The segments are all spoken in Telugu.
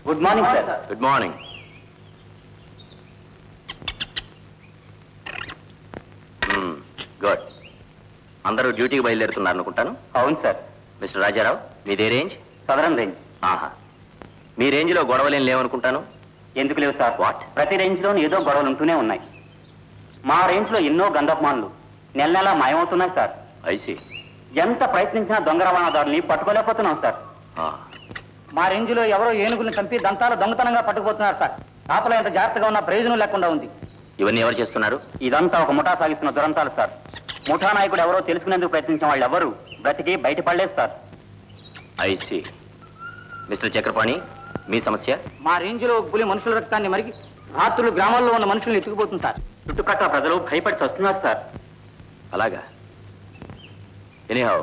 Good morning sir. Good morning. Good. అందరూ డ్యూటీకి బయలుదేరుతున్నారు అనుకుంటాను. అవును సార్. మిస్టర్ రాజారావు, మీదే రేంజ్? Southern range. ఆహా, మీ రేంజ్లో గొడవలేం లేవనుకుంటాను. ఎందుకు లేవు సార్? వాట్? ప్రతి రేంజ్లోనూ ఏదో గొడవలు ఉంటూనే ఉన్నాయి. మా రేంజ్లో ఎన్నో గంధపమానులు నెల నెలా మాయమవుతున్నాయి సార్. ఐసి. ఎంత ప్రయత్నించినా దొంగ రవాణాదారుని పట్టుకోలేకపోతున్నాం సార్. మా రేంజ్లో ఎవరో ఏనుగుల్ని చంపి దంతాలు దొంగతనంగా పట్టుకుపోతున్నారు సార్. లోపల ఎంత జాగ్రత్తగా ఉన్నా ప్రయోజనం లేకుండా ఉంది. ఇవన్నీ ఎవరు చేస్తున్నారు? ఇదంతా ఒక ముఠా సాగిస్తున్న దురంతాలు సార్. ముఠా నాయకుడు ఎవరో తెలుసుకునేందుకు ప్రయత్నించిన వాళ్ళు ఎవరు బ్రతికి బయటపడలేదు సార్. ఐసి. మిస్టర్ చక్రపాణి, మీ సమస్య? మా రేంజ్లో పులి మనుషుల రక్తాన్ని మరిగి రాత్రులు గ్రామాల్లో ఉన్న మనుషుల్ని ఎత్తుకుపోతుంటారు. చుట్టుపక్కల ప్రజలు భయపడి వస్తున్నారు సార్. అలాగా? ఎనీహౌ,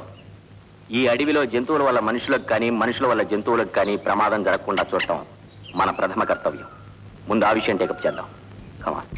ఈ అడవిలో జంతువుల వల్ల మనుషులకు కానీ మనుషుల వల్ల జంతువులకు కానీ ప్రమాదం జరగకుండా చూడటం మన ప్రథమ కర్తవ్యం. ముందు ఆ విషయం టేకప్ చేద్దాం. కమాన్.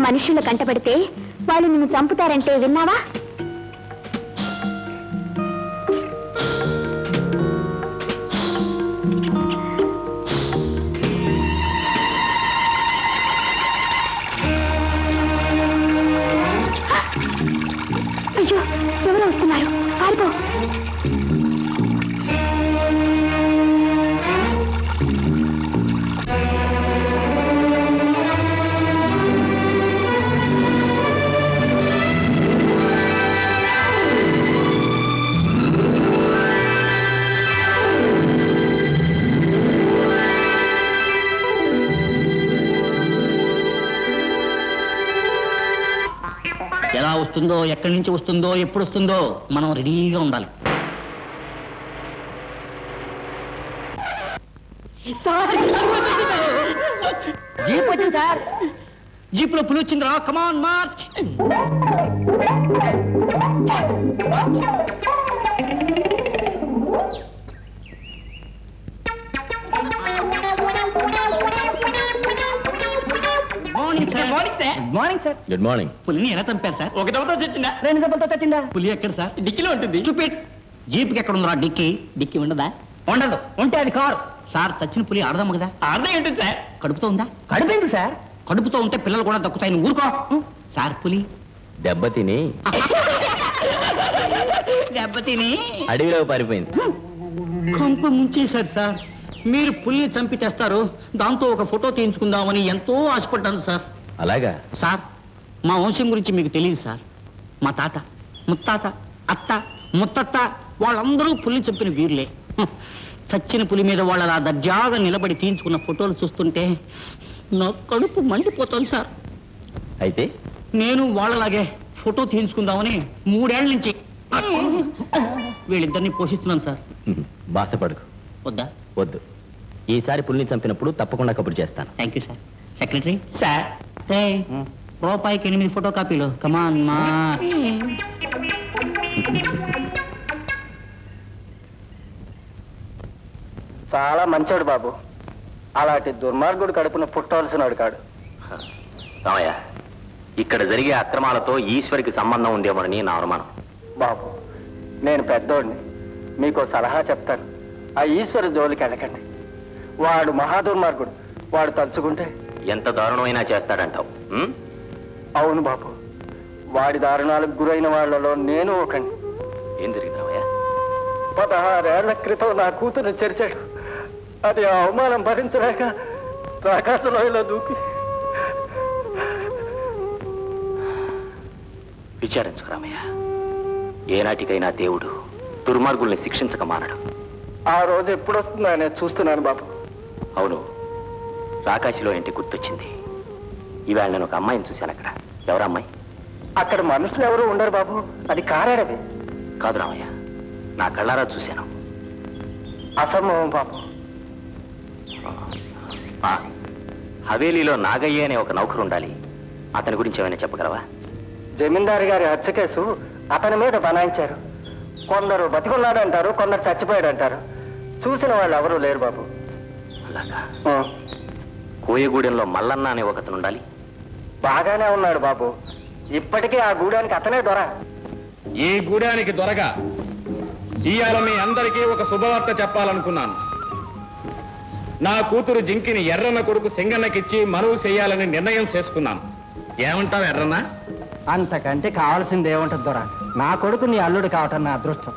మనుషులు కంటపడితే వాళ్ళు నిన్ను చంపుతారంటే విన్నావా? అయ్యో, ఎవరో వస్తున్నారు, పారిపో. ఎలా వస్తుందో, ఎక్కడి నుంచి వస్తుందో, ఎప్పుడు వస్తుందో మనం రెడీగా ఉండాలి. జీప్ వచ్చింది సార్. జీప్లో పులి వచ్చిందిరా. Come on march. Morning sir. Good morning. పులిని ఎలా చంపారు సార్? ఒక దెబ్బతో చచ్చిందా? 2 దెబ్బలతో చచ్చిందా? పులి ఎక్కడ సార్? డిక్కీలో ఉంటుంది. చూపిట్. జీప్కి ఎక్కడ ఉందా డిక్కీ? డిక్కీ ఉండదా? ఉండదు. ఉంటే అది కారు సార్. చచ్చిన పులి ఆడదాము కదా. అర్థం ఏంటి సార్? కడుపుతో ఉందా? కడుపేంటి సార్? కడుపుతో ఉంటే పిల్లలు కూడా దక్కుతాయి. నువ్వు ఊరుకో సార్. పులి దెబ్బతిని దెబ్బతిని అడవిలో పారిపోయింది. కంప ముంచేశారు సార్. మీరు పులిని చంపి తెస్తారు, దాంతో ఒక ఫోటో తీయించుకుందామని ఎంతో ఆశపడ్డాను సార్. అలాగా సార్, మా వంశం గురించి మీకు తెలియదు సార్. మా తాత, ముత్తాత, అత్త, ముత్తత్త వాళ్ళందరూ పులిని చంపిన వీరులే. చచ్చిన పులి మీద వాళ్ళు అలా దర్జాగా నిలబడి తీయించుకున్న ఫోటోలు చూస్తుంటే నా కడుపు మండిపోతుంది సార్. అయితే నేను వాళ్ళలాగే ఫోటో తీయించుకుందామని 3 ఏళ్ల నుంచి వీళ్ళిద్దరిని పోషిస్తున్నాను సార్. బాధపడకు. వద్దా? వద్దు. ఈసారి పులిని చంపినప్పుడు తప్పకుండా కబురు చేస్తాను. Thank you sir. Secretary sir, రూపాయికి 8 ఫోటో కాపీలు. కమాన్ మా. చాలా మంచోడు బాబు. అలాంటి దుర్మార్గుడు కడుపున పుట్టవలసినాడు కాడు. రామయ్య, ఇక్కడ జరిగే అక్రమాలతో ఈశ్వరికి సంబంధం ఉందేమోనని నా అనుమానం. బాబు, నేను పెద్దోడిని, మీకు సలహా చెప్తాను. ఆ ఈశ్వరు జోలికి వెళ్ళకండి. వాడు మహాదుర్మార్గుడు. వాడు తలుచుకుంటే ఎంత దారుణమైనా చేస్తాడంటావు? అవును బాబు, వాడి దారుణాలకు గురైన వాళ్ళలో నేను ఒకండి. ఏం జరిగింది రామయ్య? 16 ఏళ్ల క్రితం నా కూతురు చెరిచాడు. అది ఆ అవమానం భరించలేక ఆకాశలోయలో దూకి. విచారించుకు రామయ్య. ఏనాటికైనా దేవుడు దుర్మార్గుల్ని శిక్షించక మానడు. ఆ రోజు ఎప్పుడొస్తుందో నేను చూస్తున్నాను బాబు. అవును, రాకాశిలో ఇంటి గుర్తొచ్చింది. ఈవేళ నేను ఒక అమ్మాయిని చూశాను. అక్కడ ఎవరమ్మాయి? అక్కడ మనుషులు ఎవరు ఉండరు బాబు. అది కారాడవి. కాదు రామయ్య, నా కళ్ళారా చూశాను. అసంభవం బాబు. హవేలీలో నాగయ్య అనే ఒక నౌకరు ఉండాలి. అతని గురించి ఏమైనా చెప్పగలవా? జమీందారు గారి హత్య కేసు అతని మీద బనాయించారు. కొందరు బతికున్నాడంటారు, కొందరు చచ్చిపోయాడంటారు. చూసిన వాళ్ళు ఎవరూ లేరు బాబు. అలాగా? కోయగూడెంలో మల్లన్న అనే ఒకతను ఉండాలి. బాగానే ఉన్నాడు బాబు. ఇప్పటికీ ఆ గూడానికి అతనే దొర. ఈ గూడానికి దొరగా ఇవాళ మీ అందరికీ ఒక శుభవార్త చెప్పాలనుకున్నాను. నా కూతురు జింకిని ఎర్రన్న కొడుకు సింగన్నకిచ్చి మనువు చేయాలని నిర్ణయం చేసుకున్నాను. ఏమంటావు ఎర్రన్న? అంతకంటే కావాల్సింది ఏముంటుంది దొర. నా కొడుకు నీ అల్లుడు కావటం నా అదృష్టం.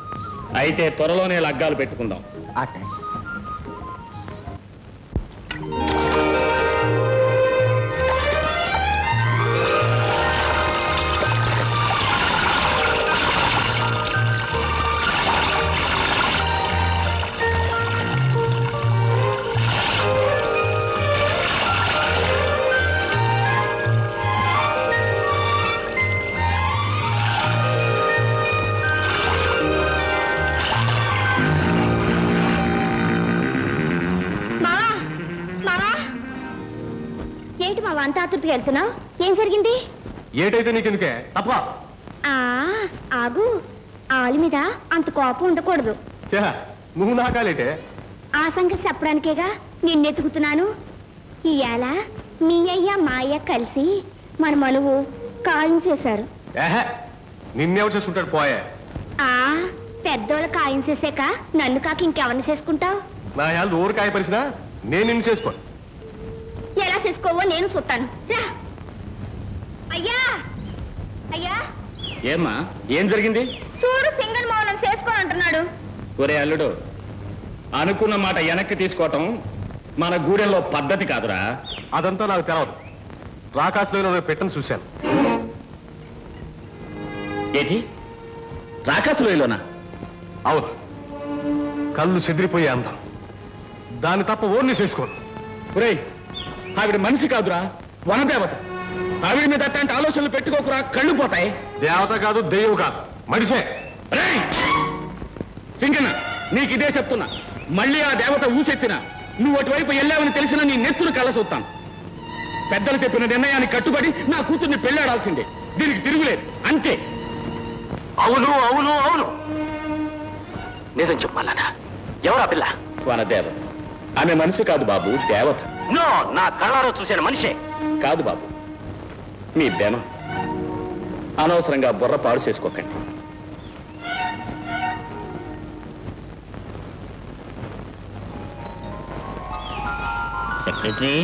అయితే త్వరలోనే లగ్గాలు పెట్టుకుందాం. అట్టే. అంత ఆతృతగా వెళ్తున్నావు? ఏం జరిగింది? ఏటైతే నీకెందుకే తప్ప. ఆగు, ఆలి మీద అంత కోపం ఉండకూడదు. నువ్వు నాకాలేటే? ఆ సంగతి చెప్పడానికేగా నిన్నెతుకుతున్నాను. ఇయాల మీ అయ్య మా అయ్య కలిసి మన మనువు ఖాయం చేశారు. నిన్నెవరు చేసుకుంటాడు పోయే? పెద్దోళ్ళు ఖాయం చేసాక నన్ను కాక ఇంకెవరిని చేసుకుంటావు? నా యాళ్ళు ఊరు కాయ పరిచినా నేను నిన్ను చేసుకోను. ఎలా చేసుకోవో నేను చూస్తాను. అయ్యా అయ్యా, ఏమ్మా ఏం జరిగింది? చూడు, సింగల్ మౌనం చేసుకోనంటున్నాడు. ఒరే అల్లుడు, అనుకున్న మాట వెనక్కి తీసుకోవటం మన గూడెంలో పద్ధతి కాదురా. అదంతా నాకు తెలవదు. రాకాశలో పెట్టని చూశాను. ఏంటి? రాకాశలోయలోనా? అవును. కళ్ళు చెదిరిపోయే అందం. దాన్ని తప్ప ఓర్ని చేసుకోను. ఒరేయ్, ఆవిడ మనిషి కాదురా, వనదేవత. ఆవిడ మీద అట్లాంటి ఆలోచనలు పెట్టుకోకురా, కళ్ళు పోతాయి. దేవత కాదు, దెయ్యం కాదు, మనిషే. సింగన్న, నీకు ఇదే చెప్తున్నా. మళ్ళీ ఆ దేవత ఊసెత్తినా నువ్వు అటువైపు వెళ్ళావని తెలిసిన నీ నెత్తులు కళ్ళసొస్తాను. పెద్దలు చెప్పిన నిర్ణయాన్ని కట్టుబడి నా కూతుర్ని పెళ్ళాడాల్సిందే. దీనికి తిరుగులేదు, అంతే. అవును అవును అవును, నిజం చెప్పాలనా? ఎవరా పిల్ల? వనదేవత. ఆమె మనిషి కాదు బాబు, దేవత. నో, నా కళ్ళారో చూశాను, మనిషే. కాదు బాబు, మీ బెమ. అనవసరంగా బుర్ర పాడు చేసుకోకండి. సెక్రటరీ,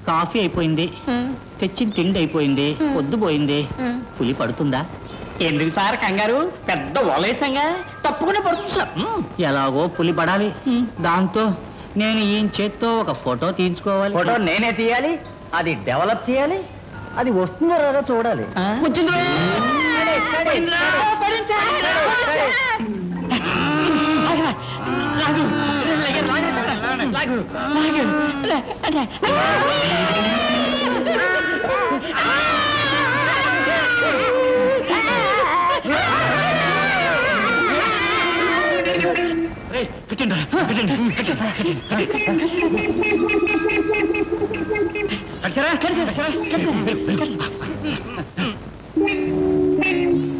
కాఫీ అయిపోయింది, తెచ్చిన తిండి అయిపోయింది, పొద్దుపోయింది. పులి పడుతుందా? ఎందుకు సార్ కంగారు? పెద్ద వలేసంగా తప్పకుండా పడుతుంది సార్. ఎలాగో పులి పడాలి. దాంతో నేను ఈయన చేత్తో ఒక ఫోటో తీయించుకోవాలి. ఫోటో నేనే తీయాలి, అది డెవలప్ చేయాలి, అది వస్తుందో రాదో చూడాలి.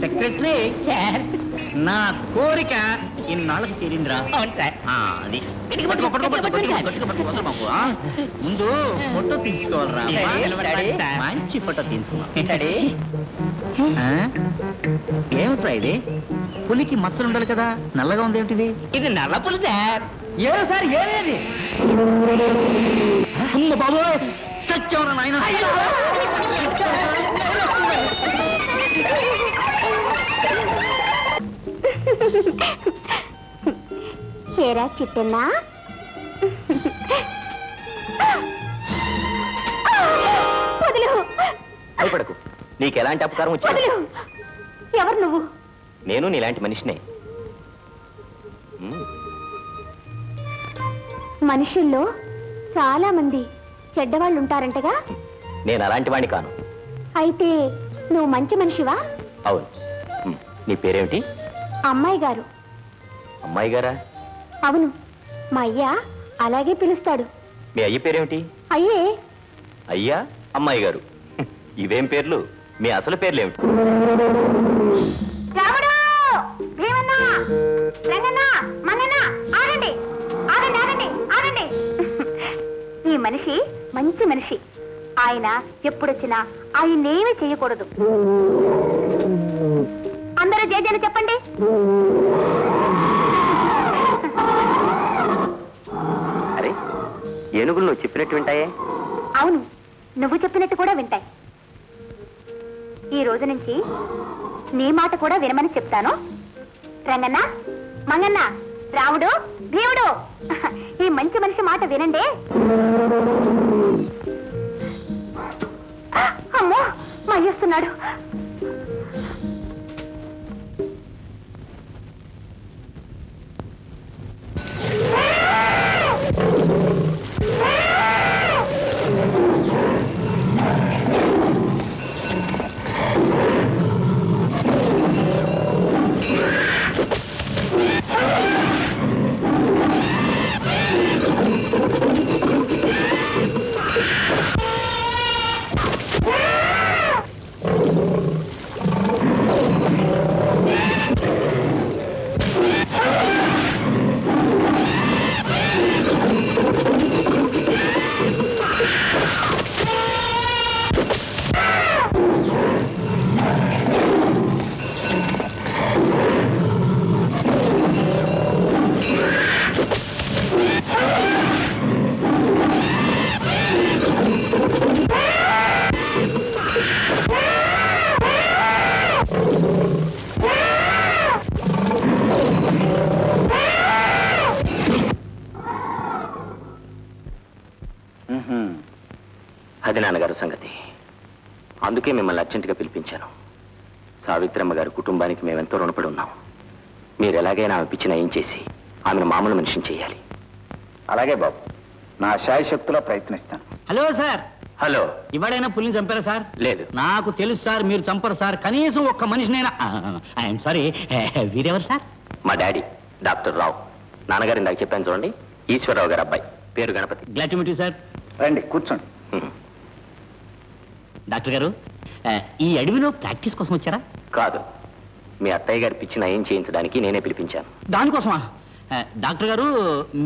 సెక్రటరీ నా కోరిక ఇన్నాళ్ళకి తీరిందిరా. అది ముందు ఫోటో తీసుకోవాలరా. మంచి ఫోటో తీసుకున్నా. ఏమిట్రా ఇది? పులికి మచ్చలు ఉండాలి కదా, నల్లగా ఉంది ఏమిటిది? ఇది నల్ల పులి సార్. ఏదో సార్ ఏది? అమ్మ బాబు చచ్చావురా నాయన. చేరా చిట్టన్నా. భయపడకు, నీకు ఎలాంటి అపకారం వచ్చింది? ఎవరు నువ్వు? నేను నీలాంటి మనిషినే. మనుషుల్లో చాలా మంది చెడ్డవాళ్ళు ఉంటారంటగా. నేను అలాంటి వాడిని కాను. అయితే నువ్వు మంచి మనిషివా? అవును. నీ పేరేమిటి? అమ్మాయి గారు. అమ్మాయి గారా? అవును, మా అయ్య అలాగే పిలుస్తాడు. మీ అయ్య పేరేమిటి? అయ్యే. అయ్యా, అమ్మాయి గారు, ఇవేం పేర్లు? మీ అసలు పేర్లేమిటి? రాముడు, భీమన్న, రంగన్న, మన్నన్న, ఆగండి ఆగండి ఆగండి ఆగండి. ఈ మనిషి మంచి మనిషి. ఆయన ఎప్పుడొచ్చినా ఆయన్నేమీ చేయకూడదు. అందరూ జేజేలు చెప్పండి. అరే, ఏనుగులు నువ్వు చెప్పినట్టు వింటాయే? అవును, నువ్వు చెప్పినట్టు కూడా వింటాయి. ఈ రోజు నుంచి నీ మాట కూడా వినమని చెప్తాను. రంగన్న, మంగన్న, రాముడు, భీముడు, ఈ మంచి మనిషి మాట వినండి. అమ్మో, మయ్యేస్తున్నాడు. అది నాన్నగారు సంగతి. అందుకే మిమ్మల్ని అర్జెంటుగా పిలిపించాను. సావిత్రమ్మ గారి కుటుంబానికి మేమెంతో రుణపడి ఉన్నాం. మీరు ఎలాగైనా ఆమె పిచ్చి నయం చేసి ఆమెను మామూలు మనిషిని చేయాలి. అలాగే బాబు, నా శాయశక్తిలో ప్రయత్నిస్తాను. Hello sir. హలో. ఇవాడైనా పులిని చంపారా సార్? లేదు. నాకు తెలుసు సార్, మీరు చంపరు సార్. కనీసం ఒక్క మనిషినైనా. ఐఎమ్ సారీ, వీరెవరు సార్? మా డాడీ డాక్టర్ రావు. నాన్నగారు ఇందాక చెప్పాను చూడండి, ఈశ్వరరావు గారు అబ్బాయి, పేరు Ganapathi. Glad to meet you sir. రండి కూర్చోండి. డాక్టర్ గారు, ఈ అడవిలో ప్రాక్టీస్ కోసం వచ్చారా? కాదు, మీ అత్తయ్య గారి పిచ్చి నయం చేయించడానికి నేనే పిలిపించాను. దానికోసమా? డాక్టర్ గారు,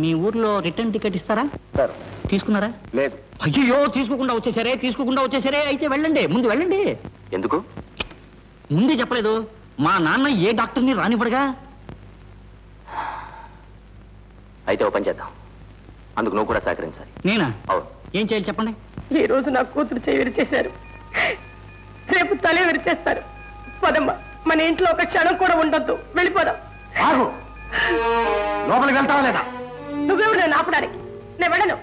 మీ ఊర్లో రిటర్న్ టికెట్ ఇస్తారా? సార్, తీసుకున్నారా? లేదు. అయ్యో, తీసుకోకుండా వచ్చేసరే. అయితే వెళ్ళండి, ముందు వెళ్ళండి. ఎందుకు? ముందే చెప్పలేదు. మా నాన్న ఏ డాక్టర్ని రానివ్వడుగా. అయితే ఓ పని చేద్దాం, అందుకు నువ్వు కూడా సహకరించాలి. నేనా? అవును. ఏం చేయాలి చెప్పండి. ఈ రోజు నా కూతురు చేయి విరిచేశారు, రేపు తలే విరిచేస్తారు. పదమ్మా, మన ఇంట్లో ఒక క్షణం కూడా ఉండొద్దు, వెళ్ళిపోదాం. లోపలికి వెళ్తావా లేదా? నువ్వెవరు నేను ఆపడానికి? నేను వెళ్ళను.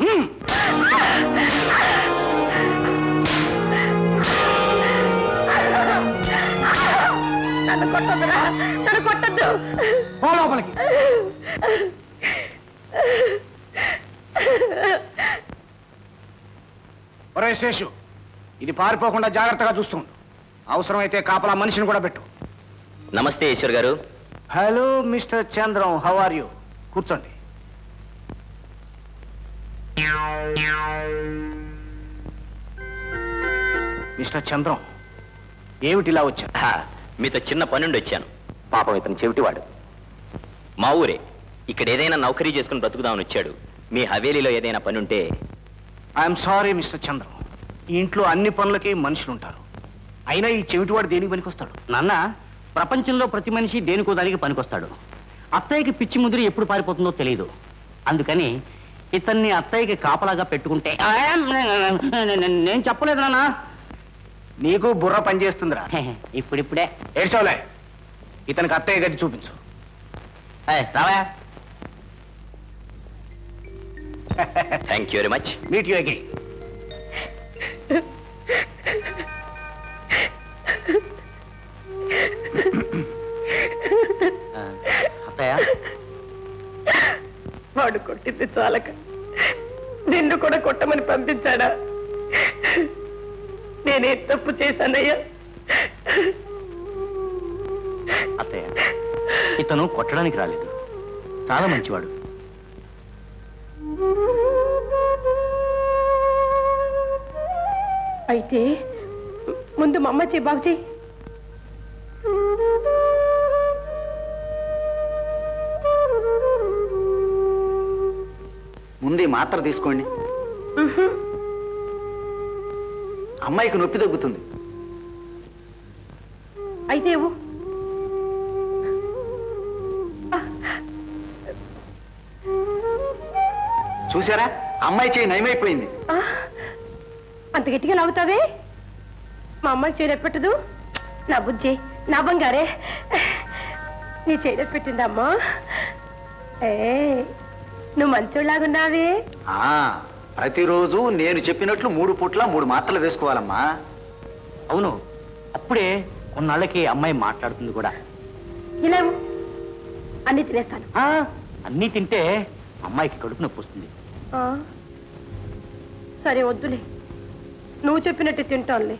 నన్ను కొట్టొద్దురా, నన్ను కొట్టొద్దు. లోపలికి. ఒరే శేషు, ఇది పారిపోకుండా జాగ్రత్తగా చూస్తుంది. అవసరమైతే కాపలా మనిషిని కూడా పెట్టు. నమస్తే ఈశ్వర్ గారు. Hello mister Chandram, how are you? కూర్చోండి. మిస్టర్ చంద్రం, ఏమిటిలా వచ్చా? మీతో చిన్న పనుండి వచ్చాను. పాపం ఇతను చెవిటివాడు. మా ఊరే. ఇక్కడ ఏదైనా నౌకరీ చేసుకుని బ్రతుకుదామని వచ్చాడు. మీ హవేలీలో ఏదైనా పని ఉంటే. ఐఎమ్ సారీ మిస్టర్ చంద్రం, ఈ ఇంట్లో అన్ని పనులకి మనుషులు ఉంటారు. అయినా ఈ చెవిటివాడు దేనికి పనికొస్తాడు? నాన్న, ప్రపంచంలో ప్రతి మనిషి దేనికో దానికి పనికొస్తాడు. అత్తయ్యకి పిచ్చి ముదిరి ఎప్పుడు పారిపోతుందో తెలియదు. అందుకని ఇతన్ని అత్తయ్యకి కాపలాగా పెట్టుకుంటే. నేను చెప్పలేదు నాన్న. నీకు బుర్ర పనిచేస్తుందిరా. ఇప్పుడిప్పుడే. ఏడ్చోలే, ఇతనికి అత్తయ్య గది చూపించు. రావా. Thank you very much. Meet you again. అత్తయ్య, వాడు కొట్టింది చాలక నిన్ను కూడా కొట్టమని పంపించాడా? నేనే తప్పు చేశానయ్యా? అత్తయ్య, ఇతను కొట్టడానికి రాలేదు. చాలా మంచివాడు. అయితే ముందు మా అమ్మ చెయ్యి బాగు చెయ్యి. ముందు ఈ మాత్ర తీసుకోండి. అమ్మాయికి నొప్పి తగ్గుతుంది. అయితే ఇవ్వు. చూసారా, అమ్మాయి చేయి నయమైపోయింది. అంత గట్టిగా లాగుతావే? మా అమ్మాయి చేయనెప్పెట్టదు. నా బుజ్జి, నా బంగారే, నీ చేయనెప్పెట్టిందమ్మా. నువ్వు మంచోళ్ళలాగున్నావే. ప్రతిరోజు నేను చెప్పినట్లు 3 పూట్ల 3 మాత్రలు వేసుకోవాలమ్మా. అవును, అప్పుడే కొన్నాళ్ళకి అమ్మాయి మాట్లాడుతుంది కూడా. ఇలా అన్ని తినేస్తాను. అన్నీ తింటే అమ్మాయికి కడుపు నొప్పి వస్తుంది. సరే వద్దులే, నువ్వు చెప్పినట్టు తింటానులే.